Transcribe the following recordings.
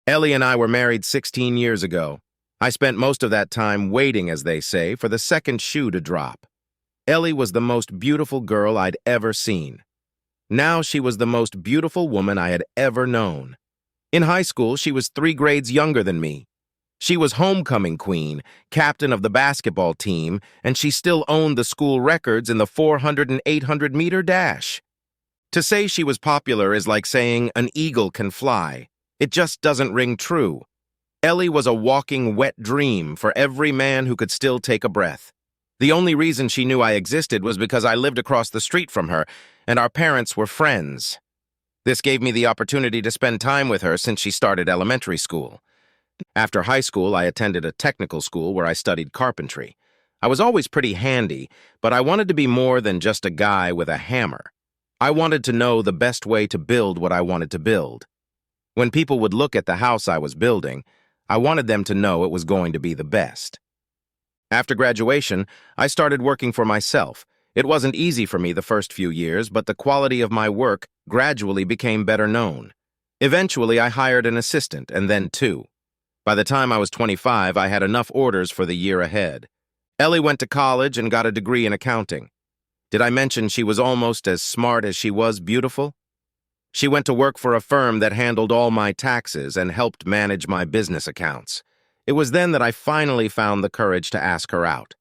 Ellie and I were married 16 years ago. I spent most of that time waiting, as they say, for the second shoe to drop. Ellie was the most beautiful girl I'd ever seen. Now she was the most beautiful woman I had ever known. In high school, she was 3 grades younger than me. She was homecoming queen, captain of the basketball team, and she still owned the school records in the 400 and 800-meter dash. To say she was popular is like saying an eagle can fly. It just doesn't ring true. Ellie was a walking wet dream for every man who could still take a breath. The only reason she knew I existed was because I lived across the street from her, and our parents were friends. This gave me the opportunity to spend time with her since she started elementary school. After high school, I attended a technical school where I studied carpentry. I was always pretty handy, but I wanted to be more than just a guy with a hammer. I wanted to know the best way to build what I wanted to build. When people would look at the house I was building, I wanted them to know it was going to be the best. After graduation, I started working for myself. It wasn't easy for me the first few years, but the quality of my work gradually became better known. Eventually, I hired an assistant, and then 2. By the time I was 25, I had enough orders for the year ahead. Ellie went to college and got a degree in accounting. Did I mention she was almost as smart as she was beautiful? She went to work for a firm that handled all my taxes and helped manage my business accounts. It was then that I finally found the courage to ask her out.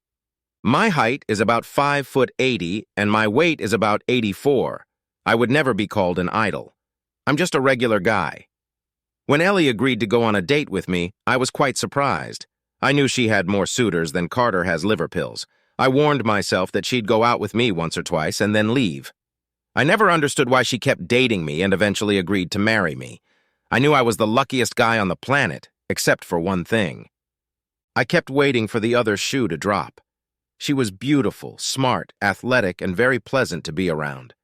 My height is about 5'80", and my weight is about 84. I would never be called an idol. I'm just a regular guy. When Ellie agreed to go on a date with me, I was quite surprised. I knew she had more suitors than Carter has liver pills. I warned myself that she'd go out with me once or twice and then leave. I never understood why she kept dating me and eventually agreed to marry me. I knew I was the luckiest guy on the planet, except for one thing. I kept waiting for the other shoe to drop. She was beautiful, smart, athletic, and very pleasant to be around.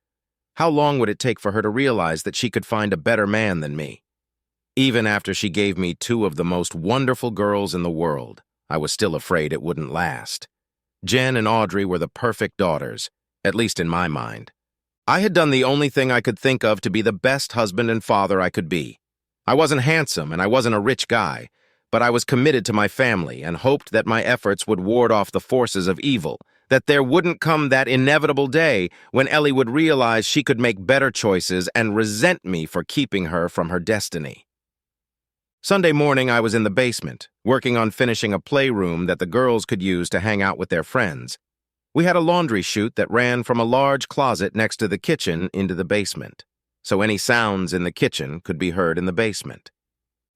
How long would it take for her to realize that she could find a better man than me? Even after she gave me 2 of the most wonderful girls in the world, I was still afraid it wouldn't last. Jen and Audrey were the perfect daughters, at least in my mind. I had done the only thing I could think of to be the best husband and father I could be. I wasn't handsome and I wasn't a rich guy, but I was committed to my family and hoped that my efforts would ward off the forces of evil, that there wouldn't come that inevitable day when Ellie would realize she could make better choices and resent me for keeping her from her destiny. Sunday morning, I was in the basement, working on finishing a playroom that the girls could use to hang out with their friends. We had a laundry chute that ran from a large closet next to the kitchen into the basement, so any sounds in the kitchen could be heard in the basement.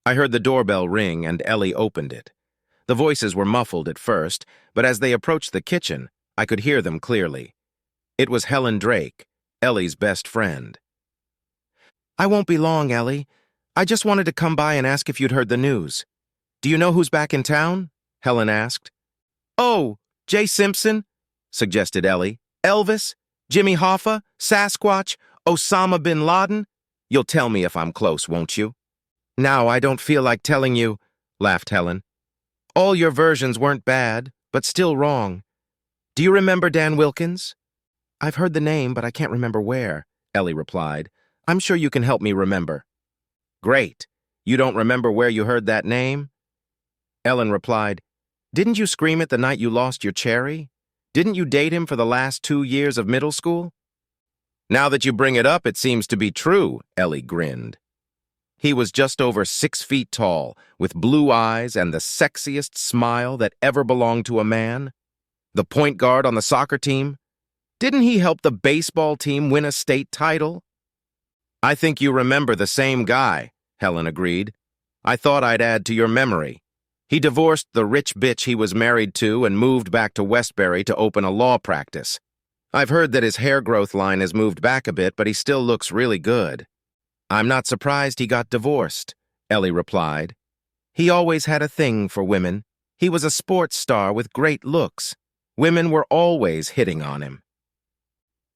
I heard the doorbell ring and Ellie opened it. The voices were muffled at first, but as they approached the kitchen, I could hear them clearly. It was Helen Drake, Ellie's best friend. "I won't be long, Ellie. I just wanted to come by and ask if you'd heard the news. Do you know who's back in town?" Helen asked. "Oh, Jay Simpson," suggested Ellie. "Elvis, Jimmy Hoffa, Sasquatch, Osama bin Laden. You'll tell me if I'm close, won't you?" "Now I don't feel like telling you," laughed Helen. "All your versions weren't bad, but still wrong. Do you remember Dan Wilkins?" "I've heard the name, but I can't remember where," Ellie replied. "I'm sure you can help me remember." "Great. You don't remember where you heard that name?" Ellen replied, "Didn't you scream it the night you lost your cherry? Didn't you date him for the last 2 years of middle school?" "Now that you bring it up, it seems to be true," Ellie grinned. He was just over 6 feet tall, with blue eyes and the sexiest smile that ever belonged to a man. The point guard on the soccer team. Didn't he help the baseball team win a state title? "I think you remember the same guy," Helen agreed. "I thought I'd add to your memory. He divorced the rich bitch he was married to and moved back to Westbury to open a law practice. I've heard that his hair growth line has moved back a bit, but he still looks really good." "I'm not surprised he got divorced," Ellie replied. "He always had a thing for women. He was a sports star with great looks. Women were always hitting on him."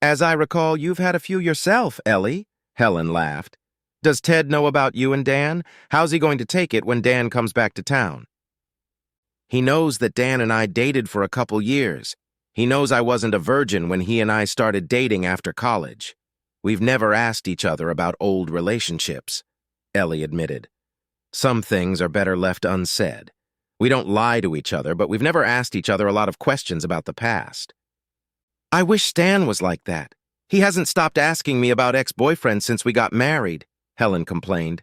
"As I recall, you've had a few yourself, Ellie," Helen laughed. "Does Ted know about you and Dan? How's he going to take it when Dan comes back to town?" "He knows that Dan and I dated for a couple years. He knows I wasn't a virgin when he and I started dating after college. We've never asked each other about old relationships," Ellie admitted. Some things are better left unsaid. We don't lie to each other, but we've never asked each other a lot of questions about the past. I wish Stan was like that. He hasn't stopped asking me about ex-boyfriends since we got married, Helen complained.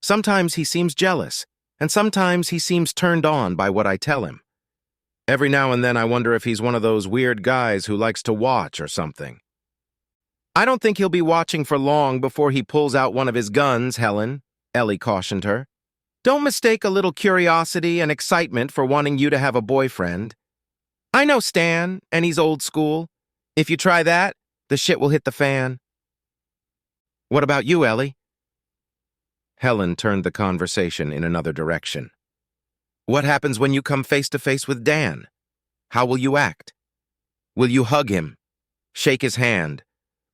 Sometimes he seems jealous, and sometimes he seems turned on by what I tell him. Every now and then I wonder if he's one of those weird guys who likes to watch or something. I don't think he'll be watching for long before he pulls out one of his guns, Helen, Ellie cautioned her. Don't mistake a little curiosity and excitement for wanting you to have a boyfriend. I know Stan, and he's old school. If you try that, the shit will hit the fan. What about you, Ellie? Helen turned the conversation in another direction. What happens when you come face to face with Dan? How will you act? Will you hug him, shake his hand,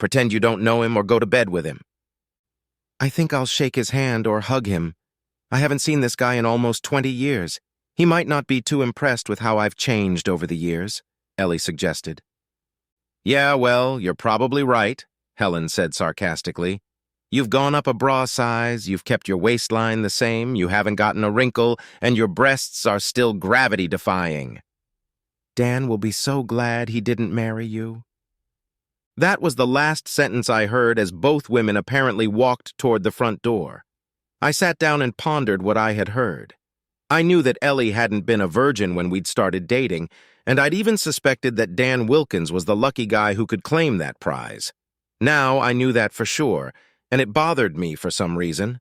pretend you don't know him, or go to bed with him? I think I'll shake his hand or hug him. I haven't seen this guy in almost 20 years. He might not be too impressed with how I've changed over the years, Ellie suggested. Yeah, well, you're probably right, Helen said sarcastically. You've gone up a bra size, you've kept your waistline the same, you haven't gotten a wrinkle, and your breasts are still gravity-defying. Dan will be so glad he didn't marry you. That was the last sentence I heard as both women apparently walked toward the front door. I sat down and pondered what I had heard. I knew that Ellie hadn't been a virgin when we'd started dating, and I'd even suspected that Dan Wilkins was the lucky guy who could claim that prize. Now I knew that for sure, and it bothered me for some reason.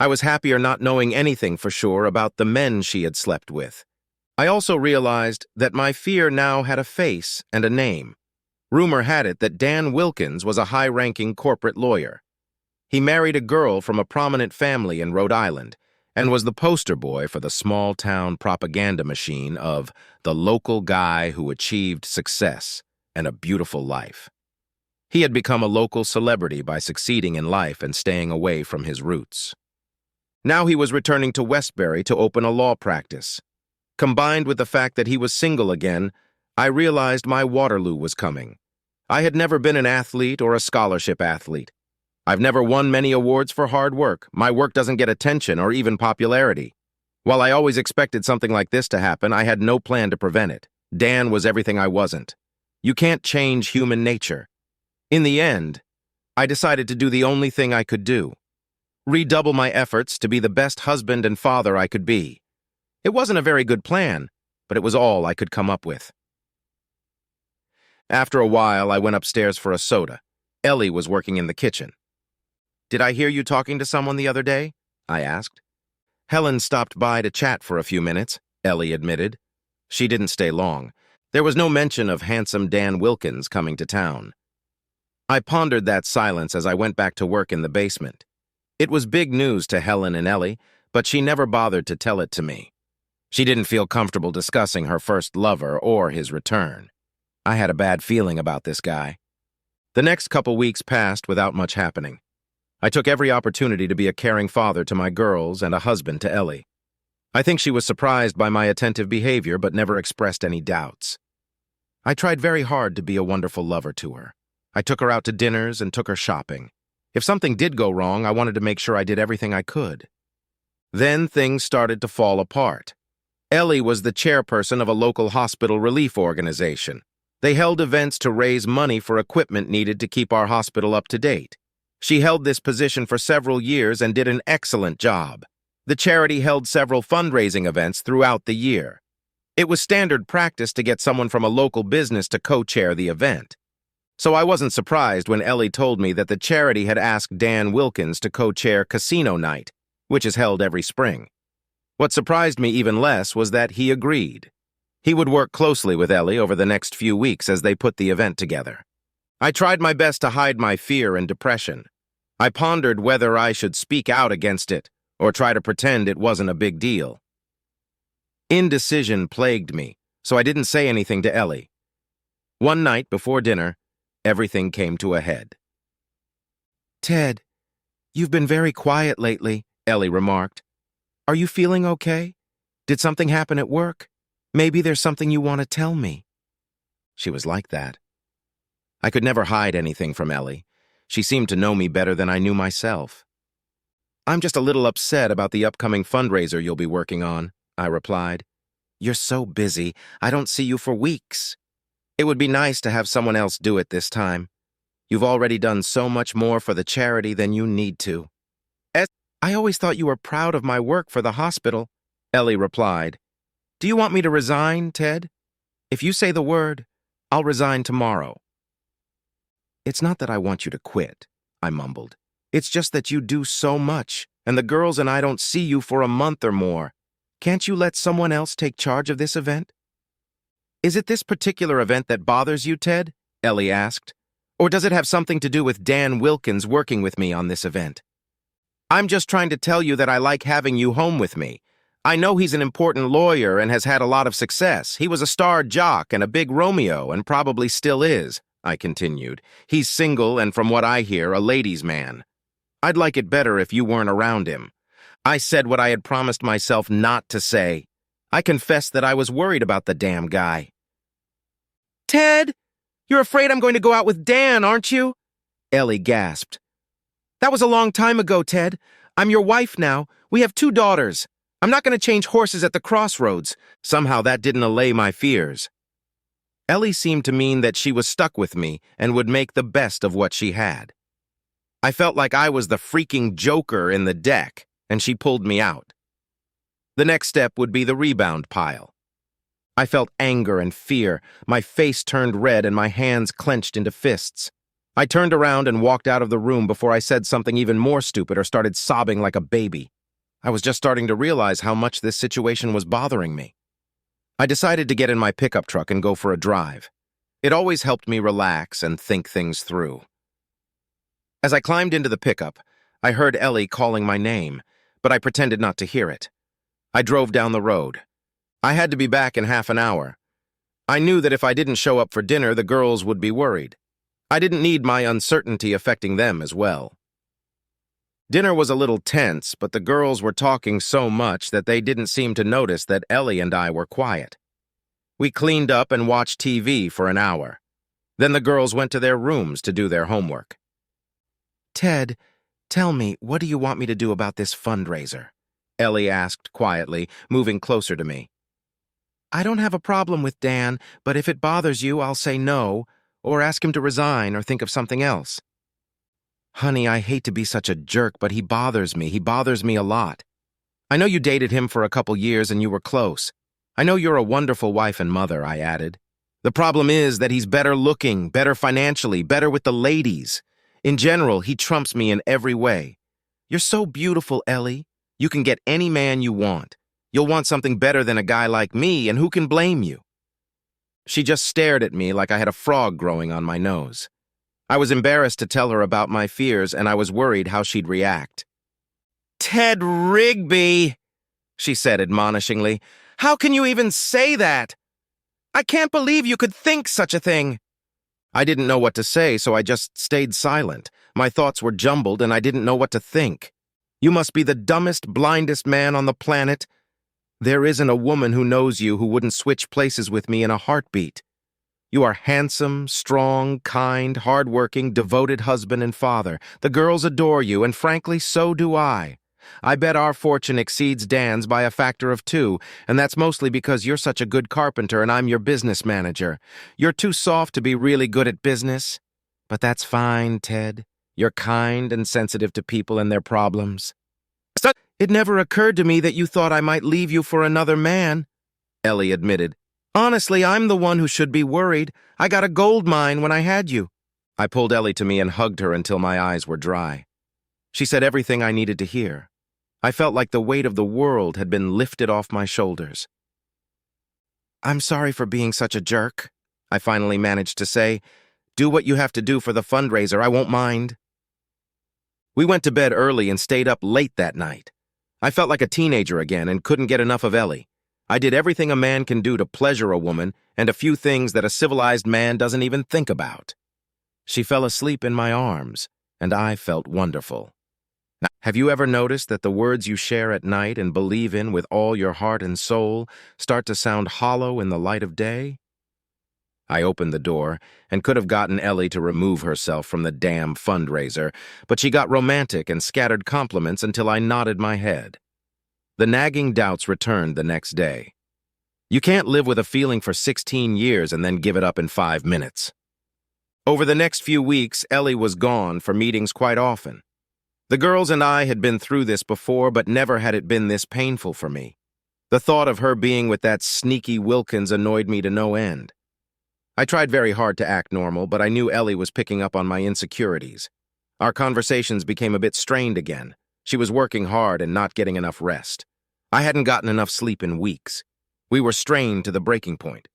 I was happier not knowing anything for sure about the men she had slept with. I also realized that my fear now had a face and a name. Rumor had it that Dan Wilkins was a high-ranking corporate lawyer. He married a girl from a prominent family in Rhode Island and was the poster boy for the small-town propaganda machine of the local guy who achieved success and a beautiful life. He had become a local celebrity by succeeding in life and staying away from his roots. Now he was returning to Westbury to open a law practice. Combined with the fact that he was single again, I realized my Waterloo was coming. I had never been an athlete or a scholarship athlete. I've never won many awards for hard work. My work doesn't get attention or even popularity. While I always expected something like this to happen, I had no plan to prevent it. Dan was everything I wasn't. You can't change human nature. In the end, I decided to do the only thing I could do. Redouble my efforts to be the best husband and father I could be. It wasn't a very good plan, but it was all I could come up with. After a while, I went upstairs for a soda. Ellie was working in the kitchen. Did I hear you talking to someone the other day? I asked. Helen stopped by to chat for a few minutes, Ellie admitted. She didn't stay long. There was no mention of handsome Dan Wilkins coming to town. I pondered that silence as I went back to work in the basement. It was big news to Helen and Ellie, but she never bothered to tell it to me. She didn't feel comfortable discussing her first lover or his return. I had a bad feeling about this guy. The next couple weeks passed without much happening. I took every opportunity to be a caring father to my girls and a husband to Ellie. I think she was surprised by my attentive behavior but never expressed any doubts. I tried very hard to be a wonderful lover to her. I took her out to dinners and took her shopping. If something did go wrong, I wanted to make sure I did everything I could. Then things started to fall apart. Ellie was the chairperson of a local hospital relief organization. They held events to raise money for equipment needed to keep our hospital up to date. She held this position for several years and did an excellent job. The charity held several fundraising events throughout the year. It was standard practice to get someone from a local business to co-chair the event. So I wasn't surprised when Ellie told me that the charity had asked Dan Wilkins to co-chair Casino Night, which is held every spring. What surprised me even less was that he agreed. He would work closely with Ellie over the next few weeks as they put the event together. I tried my best to hide my fear and depression. I pondered whether I should speak out against it or try to pretend it wasn't a big deal. Indecision plagued me, so I didn't say anything to Ellie. One night before dinner, everything came to a head. "Ted, you've been very quiet lately," Ellie remarked. "Are you feeling okay? Did something happen at work? Maybe there's something you want to tell me." She was like that. I could never hide anything from Ellie. She seemed to know me better than I knew myself. I'm just a little upset about the upcoming fundraiser you'll be working on, I replied. You're so busy, I don't see you for weeks. It would be nice to have someone else do it this time. You've already done so much more for the charity than you need to. I always thought you were proud of my work for the hospital, Ellie replied. Do you want me to resign, Ted? If you say the word, I'll resign tomorrow. It's not that I want you to quit, I mumbled. It's just that you do so much, and the girls and I don't see you for a month or more. Can't you let someone else take charge of this event? Is it this particular event that bothers you, Ted? Ellie asked. Or does it have something to do with Dan Wilkins working with me on this event? I'm just trying to tell you that I like having you home with me. I know he's an important lawyer and has had a lot of success. He was a star jock and a big Romeo and probably still is, I continued. He's single and, from what I hear, a ladies' man. I'd like it better if you weren't around him. I said what I had promised myself not to say. I confessed that I was worried about the damn guy. Ted, you're afraid I'm going to go out with Dan, aren't you? Ellie gasped. That was a long time ago, Ted. I'm your wife now. We have 2 daughters. I'm not going to change horses at the crossroads. Somehow that didn't allay my fears. Ellie seemed to mean that she was stuck with me and would make the best of what she had. I felt like I was the freaking joker in the deck, and she pulled me out. The next step would be the rebound pile. I felt anger and fear. My face turned red and my hands clenched into fists. I turned around and walked out of the room before I said something even more stupid or started sobbing like a baby. I was just starting to realize how much this situation was bothering me. I decided to get in my pickup truck and go for a drive. It always helped me relax and think things through. As I climbed into the pickup, I heard Ellie calling my name, but I pretended not to hear it. I drove down the road. I had to be back in half an hour. I knew that if I didn't show up for dinner, the girls would be worried. I didn't need my uncertainty affecting them as well. Dinner was a little tense, but the girls were talking so much that they didn't seem to notice that Ellie and I were quiet. We cleaned up and watched TV for an hour. Then the girls went to their rooms to do their homework. Ted, tell me, what do you want me to do about this fundraiser? Ellie asked quietly, moving closer to me. I don't have a problem with Dan, but if it bothers you, I'll say no, or ask him to resign or think of something else. Honey, I hate to be such a jerk, but he bothers me. He bothers me a lot. I know you dated him for a couple years and you were close. I know you're a wonderful wife and mother, I added. The problem is that he's better looking, better financially, better with the ladies. In general, he trumps me in every way. You're so beautiful, Ellie. You can get any man you want. You'll want something better than a guy like me, and who can blame you? She just stared at me like I had a frog growing on my nose. I was embarrassed to tell her about my fears, and I was worried how she'd react. Ted Rigby, she said admonishingly. How can you even say that? I can't believe you could think such a thing. I didn't know what to say, so I just stayed silent. My thoughts were jumbled, and I didn't know what to think. You must be the dumbest, blindest man on the planet. There isn't a woman who knows you who wouldn't switch places with me in a heartbeat. You are handsome, strong, kind, hard-working, devoted husband and father. The girls adore you, and frankly, so do I. I bet our fortune exceeds Dan's by a factor of 2, and that's mostly because you're such a good carpenter and I'm your business manager. You're too soft to be really good at business. But that's fine, Ted. You're kind and sensitive to people and their problems. It never occurred to me that you thought I might leave you for another man, Ellie admitted. Honestly, I'm the one who should be worried. I got a gold mine when I had you. I pulled Ellie to me and hugged her until my eyes were dry. She said everything I needed to hear. I felt like the weight of the world had been lifted off my shoulders. I'm sorry for being such a jerk, I finally managed to say. Do what you have to do for the fundraiser, I won't mind. We went to bed early and stayed up late that night. I felt like a teenager again and couldn't get enough of Ellie. I did everything a man can do to pleasure a woman and a few things that a civilized man doesn't even think about. She fell asleep in my arms, and I felt wonderful. Now, have you ever noticed that the words you share at night and believe in with all your heart and soul start to sound hollow in the light of day? I opened the door and could have gotten Ellie to remove herself from the damn fundraiser, but she got romantic and scattered compliments until I nodded my head. The nagging doubts returned the next day. You can't live with a feeling for 16 years and then give it up in 5 minutes. Over the next few weeks, Ellie was gone for meetings quite often. The girls and I had been through this before, but never had it been this painful for me. The thought of her being with that sneaky Wilkins annoyed me to no end. I tried very hard to act normal, but I knew Ellie was picking up on my insecurities. Our conversations became a bit strained again. She was working hard and not getting enough rest. I hadn't gotten enough sleep in weeks. We were strained to the breaking point.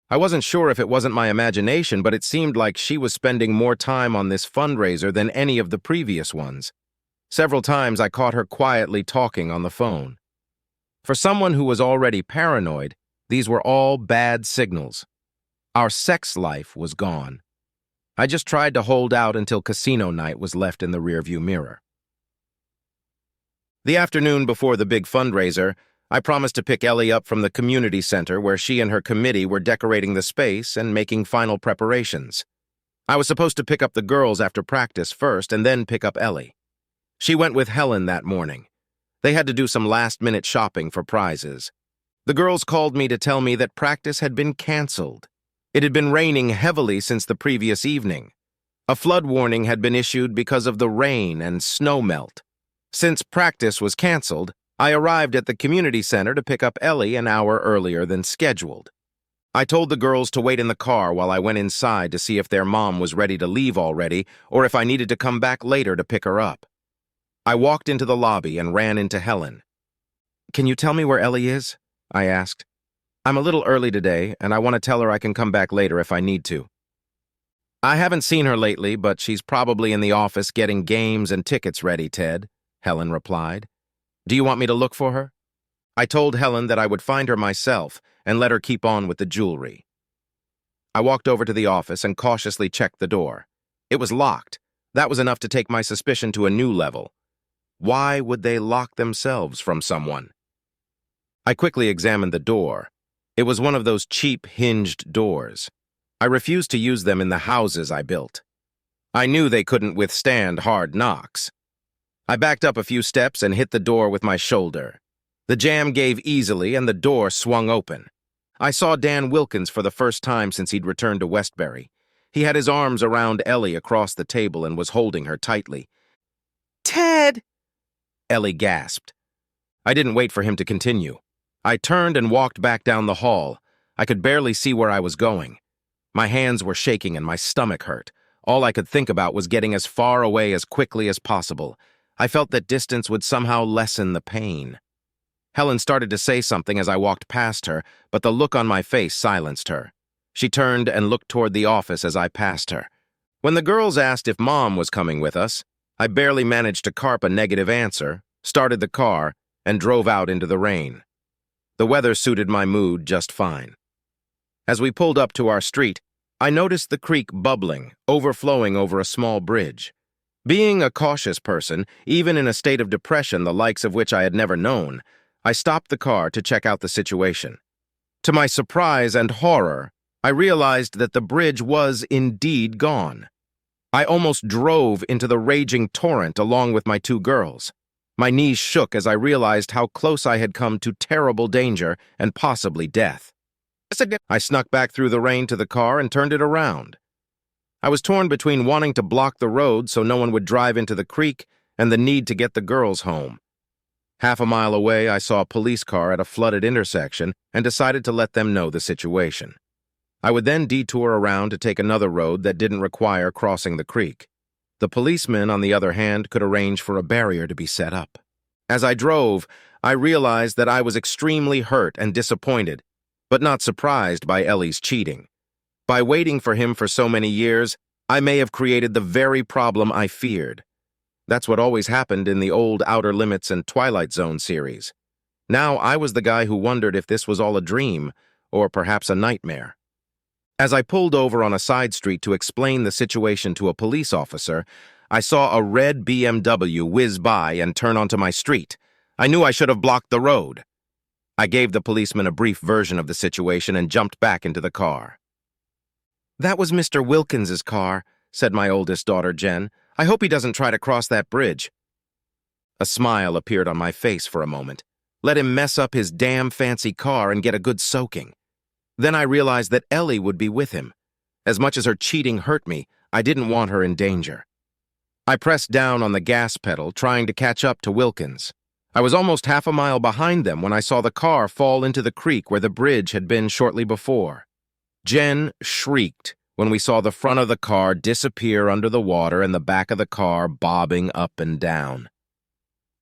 I wasn't sure if it wasn't my imagination, but it seemed like she was spending more time on this fundraiser than any of the previous ones. Several times I caught her quietly talking on the phone. For someone who was already paranoid, these were all bad signals. Our sex life was gone. I just tried to hold out until casino night was left in the rearview mirror. The afternoon before the big fundraiser, I promised to pick Ellie up from the community center where she and her committee were decorating the space and making final preparations. I was supposed to pick up the girls after practice first and then pick up Ellie. She went with Helen that morning. They had to do some last-minute shopping for prizes. The girls called me to tell me that practice had been canceled. It had been raining heavily since the previous evening. A flood warning had been issued because of the rain and snow melt. Since practice was canceled, I arrived at the community center to pick up Ellie an hour earlier than scheduled. I told the girls to wait in the car while I went inside to see if their mom was ready to leave already or if I needed to come back later to pick her up. I walked into the lobby and ran into Helen. "Can you tell me where Ellie is?" I asked. "I'm a little early today, and I want to tell her I can come back later if I need to." "I haven't seen her lately, but she's probably in the office getting games and tickets ready, Ted," Helen replied. "Do you want me to look for her?" I told Helen that I would find her myself and let her keep on with the jewelry. I walked over to the office and cautiously checked the door. It was locked. That was enough to take my suspicion to a new level. Why would they lock themselves from someone? I quickly examined the door. It was one of those cheap, hinged doors. I refused to use them in the houses I built. I knew they couldn't withstand hard knocks. I backed up a few steps and hit the door with my shoulder. The jam gave easily and the door swung open. I saw Dan Wilkins for the first time since he'd returned to Westbury. He had his arms around Ellie across the table and was holding her tightly. "Ted!" Ellie gasped. I didn't wait for him to continue. I turned and walked back down the hall. I could barely see where I was going. My hands were shaking and my stomach hurt. All I could think about was getting as far away as quickly as possible. I felt that distance would somehow lessen the pain. Helen started to say something as I walked past her, but the look on my face silenced her. She turned and looked toward the office as I passed her. When the girls asked if Mom was coming with us, I barely managed to carp a negative answer, started the car, and drove out into the rain. The weather suited my mood just fine. As we pulled up to our street, I noticed the creek bubbling, overflowing over a small bridge. Being a cautious person, even in a state of depression the likes of which I had never known, I stopped the car to check out the situation. To my surprise and horror, I realized that the bridge was indeed gone. I almost drove into the raging torrent along with my two girls. My knees shook as I realized how close I had come to terrible danger and possibly death. I snuck back through the rain to the car and turned it around. I was torn between wanting to block the road so no one would drive into the creek and the need to get the girls home. Half a mile away, I saw a police car at a flooded intersection and decided to let them know the situation. I would then detour around to take another road that didn't require crossing the creek. The policemen, on the other hand, could arrange for a barrier to be set up. As I drove, I realized that I was extremely hurt and disappointed, but not surprised by Ellie's cheating. By waiting for him for so many years, I may have created the very problem I feared. That's what always happened in the old Outer Limits and Twilight Zone series. Now I was the guy who wondered if this was all a dream, or perhaps a nightmare. As I pulled over on a side street to explain the situation to a police officer, I saw a red BMW whiz by and turn onto my street. I knew I should have blocked the road. I gave the policeman a brief version of the situation and jumped back into the car. "That was Mr. Wilkins's car," said my oldest daughter, Jen. "I hope he doesn't try to cross that bridge." A smile appeared on my face for a moment. Let him mess up his damn fancy car and get a good soaking. Then I realized that Ellie would be with him. As much as her cheating hurt me, I didn't want her in danger. I pressed down on the gas pedal, trying to catch up to Wilkins. I was almost half a mile behind them when I saw the car fall into the creek where the bridge had been shortly before. Jen shrieked when we saw the front of the car disappear under the water and the back of the car bobbing up and down.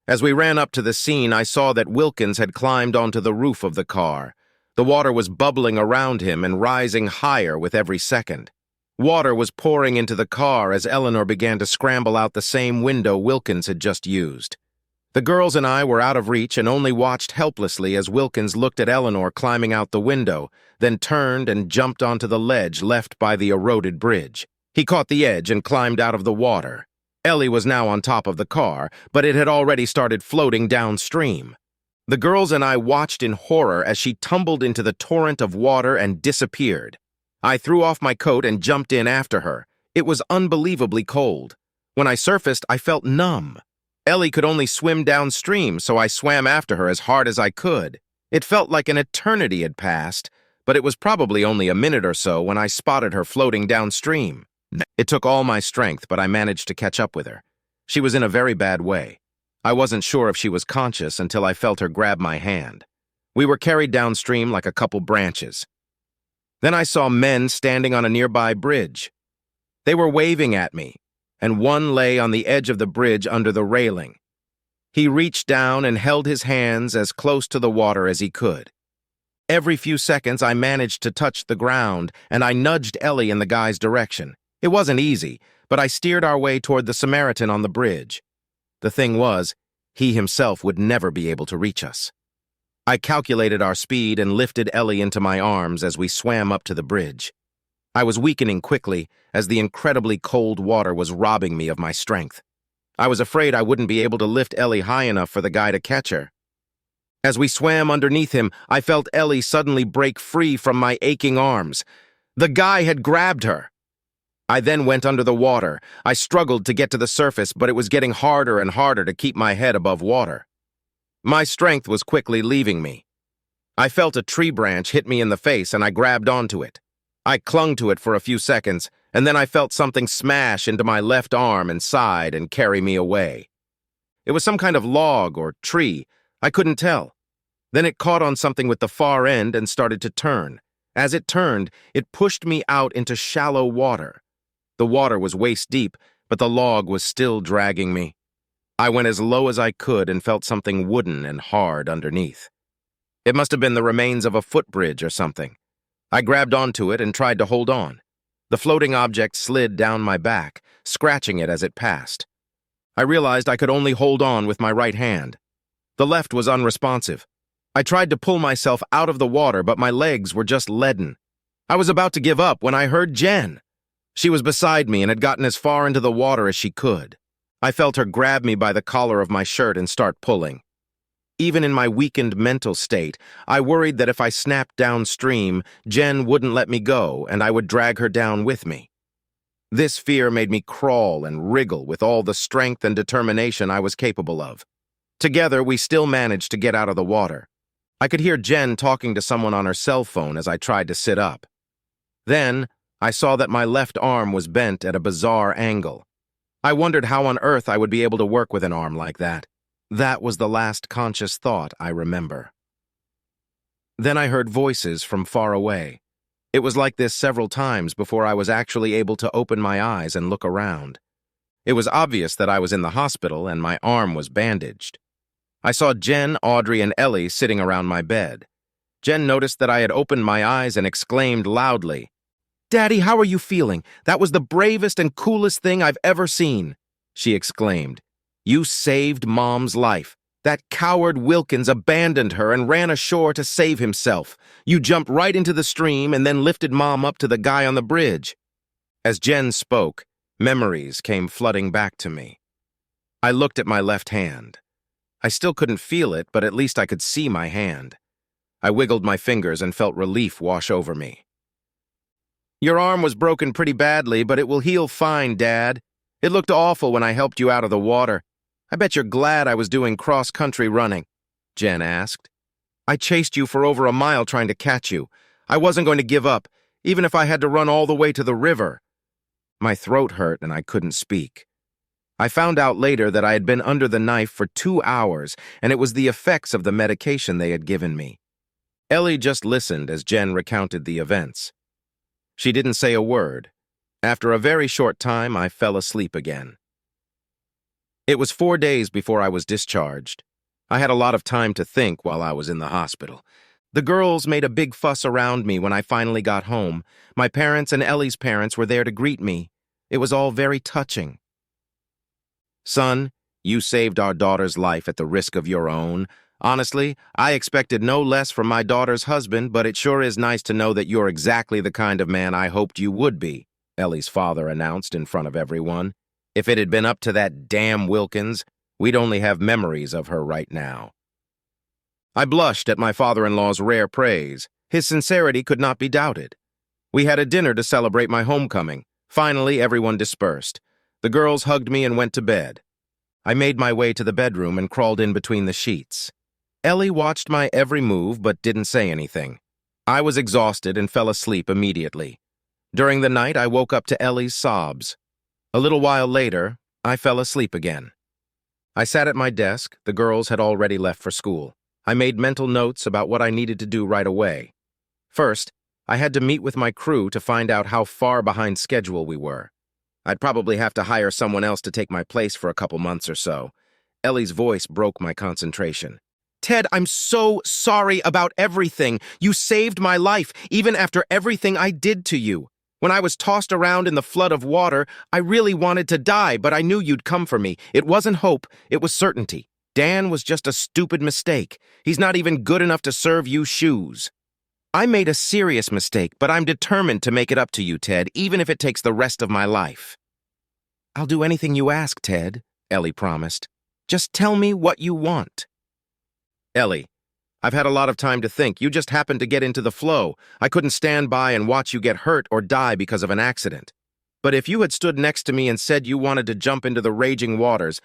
As we ran up to the scene, I saw that Wilkins had climbed onto the roof of the car. The water was bubbling around him and rising higher with every second. Water was pouring into the car as Eleanor began to scramble out the same window Wilkins had just used. The girls and I were out of reach and only watched helplessly as Wilkins looked at Eleanor climbing out the window, then turned and jumped onto the ledge left by the eroded bridge. He caught the edge and climbed out of the water. Ellie was now on top of the car, but it had already started floating downstream. The girls and I watched in horror as she tumbled into the torrent of water and disappeared. I threw off my coat and jumped in after her. It was unbelievably cold. When I surfaced, I felt numb. Ellie could only swim downstream, so I swam after her as hard as I could. It felt like an eternity had passed, but it was probably only a minute or so when I spotted her floating downstream. It took all my strength, but I managed to catch up with her. She was in a very bad way. I wasn't sure if she was conscious until I felt her grab my hand. We were carried downstream like a couple branches. Then I saw men standing on a nearby bridge. They were waving at me, and one lay on the edge of the bridge under the railing. He reached down and held his hands as close to the water as he could. Every few seconds I managed to touch the ground, and I nudged Ellie in the guy's direction. It wasn't easy, but I steered our way toward the Samaritan on the bridge. The thing was, he himself would never be able to reach us. I calculated our speed and lifted Ellie into my arms as we swam up to the bridge. I was weakening quickly as the incredibly cold water was robbing me of my strength. I was afraid I wouldn't be able to lift Ellie high enough for the guy to catch her. As we swam underneath him, I felt Ellie suddenly break free from my aching arms. The guy had grabbed her. I then went under the water. I struggled to get to the surface, but it was getting harder and harder to keep my head above water. My strength was quickly leaving me. I felt a tree branch hit me in the face, and I grabbed onto it. I clung to it for a few seconds, and then I felt something smash into my left arm and side and carry me away. It was some kind of log or tree. I couldn't tell. Then it caught on something with the far end and started to turn. As it turned, it pushed me out into shallow water. The water was waist deep, but the log was still dragging me. I went as low as I could and felt something wooden and hard underneath. It must have been the remains of a footbridge or something. I grabbed onto it and tried to hold on. The floating object slid down my back, scratching it as it passed. I realized I could only hold on with my right hand. The left was unresponsive. I tried to pull myself out of the water, but my legs were just leaden. I was about to give up when I heard Jen. She was beside me and had gotten as far into the water as she could. I felt her grab me by the collar of my shirt and start pulling. Even in my weakened mental state, I worried that if I snapped downstream, Jen wouldn't let me go and I would drag her down with me. This fear made me crawl and wriggle with all the strength and determination I was capable of. Together, we still managed to get out of the water. I could hear Jen talking to someone on her cell phone as I tried to sit up. Then, I saw that my left arm was bent at a bizarre angle. I wondered how on earth I would be able to work with an arm like that. That was the last conscious thought I remember. Then I heard voices from far away. It was like this several times before I was actually able to open my eyes and look around. It was obvious that I was in the hospital and my arm was bandaged. I saw Jen, Audrey, and Ellie sitting around my bed. Jen noticed that I had opened my eyes and exclaimed loudly, "Daddy, how are you feeling? That was the bravest and coolest thing I've ever seen," she exclaimed. "You saved Mom's life. That coward Wilkins abandoned her and ran ashore to save himself. You jumped right into the stream and then lifted Mom up to the guy on the bridge." As Jen spoke, memories came flooding back to me. I looked at my left hand. I still couldn't feel it, but at least I could see my hand. I wiggled my fingers and felt relief wash over me. Your arm was broken pretty badly, but it will heal fine, Dad. It looked awful when I helped you out of the water. I bet you're glad I was doing cross-country running, Jen asked. I chased you for over a mile trying to catch you. I wasn't going to give up, even if I had to run all the way to the river. My throat hurt and I couldn't speak. I found out later that I had been under the knife for 2 hours, and it was the effects of the medication they had given me. Ellie just listened as Jen recounted the events. She didn't say a word. After a very short time, I fell asleep again. It was 4 days before I was discharged. I had a lot of time to think while I was in the hospital. The girls made a big fuss around me when I finally got home. My parents and Ellie's parents were there to greet me. It was all very touching. Son, you saved our daughter's life at the risk of your own. Honestly, I expected no less from my daughter's husband, but it sure is nice to know that you're exactly the kind of man I hoped you would be, Ellie's father announced in front of everyone. If it had been up to that damn Wilkins, we'd only have memories of her right now. I blushed at my father-in-law's rare praise. His sincerity could not be doubted. We had a dinner to celebrate my homecoming. Finally, everyone dispersed. The girls hugged me and went to bed. I made my way to the bedroom and crawled in between the sheets. Ellie watched my every move but didn't say anything. I was exhausted and fell asleep immediately. During the night, I woke up to Ellie's sobs. A little while later, I fell asleep again. I sat at my desk. The girls had already left for school. I made mental notes about what I needed to do right away. First, I had to meet with my crew to find out how far behind schedule we were. I'd probably have to hire someone else to take my place for a couple months or so. Ellie's voice broke my concentration. Ted, I'm so sorry about everything. You saved my life, even after everything I did to you. When I was tossed around in the flood of water, I really wanted to die, but I knew you'd come for me. It wasn't hope, it was certainty. Dan was just a stupid mistake. He's not even good enough to serve you shoes. I made a serious mistake, but I'm determined to make it up to you, Ted, even if it takes the rest of my life. I'll do anything you ask, Ted, Ellie promised. Just tell me what you want. Ellie, I've had a lot of time to think. You just happened to get into the flow. I couldn't stand by and watch you get hurt or die because of an accident. But if you had stood next to me and said you wanted to jump into the raging waters,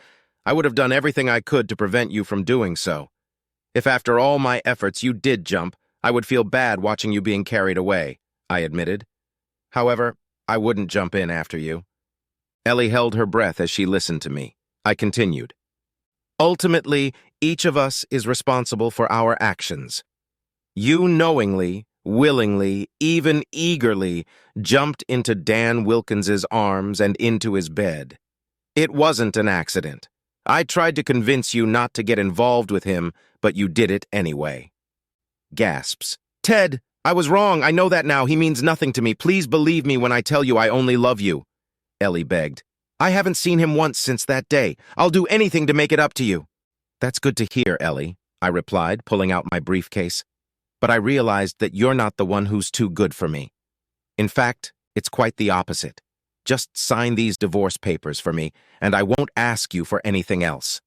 I would have done everything I could to prevent you from doing so. If after all my efforts you did jump, I would feel bad watching you being carried away, I admitted. However, I wouldn't jump in after you. Ellie held her breath as she listened to me. I continued. Ultimately, each of us is responsible for our actions. You knowingly, willingly, even eagerly jumped into Dan Wilkins's arms and into his bed. It wasn't an accident. I tried to convince you not to get involved with him, but you did it anyway. Gasps. Ted, I was wrong. I know that now. He means nothing to me. Please believe me when I tell you I only love you. Ellie begged. I haven't seen him once since that day. I'll do anything to make it up to you. That's good to hear, Ellie, I replied, pulling out my briefcase. But I realized that you're not the one who's too good for me. In fact, it's quite the opposite. Just sign these divorce papers for me, and I won't ask you for anything else.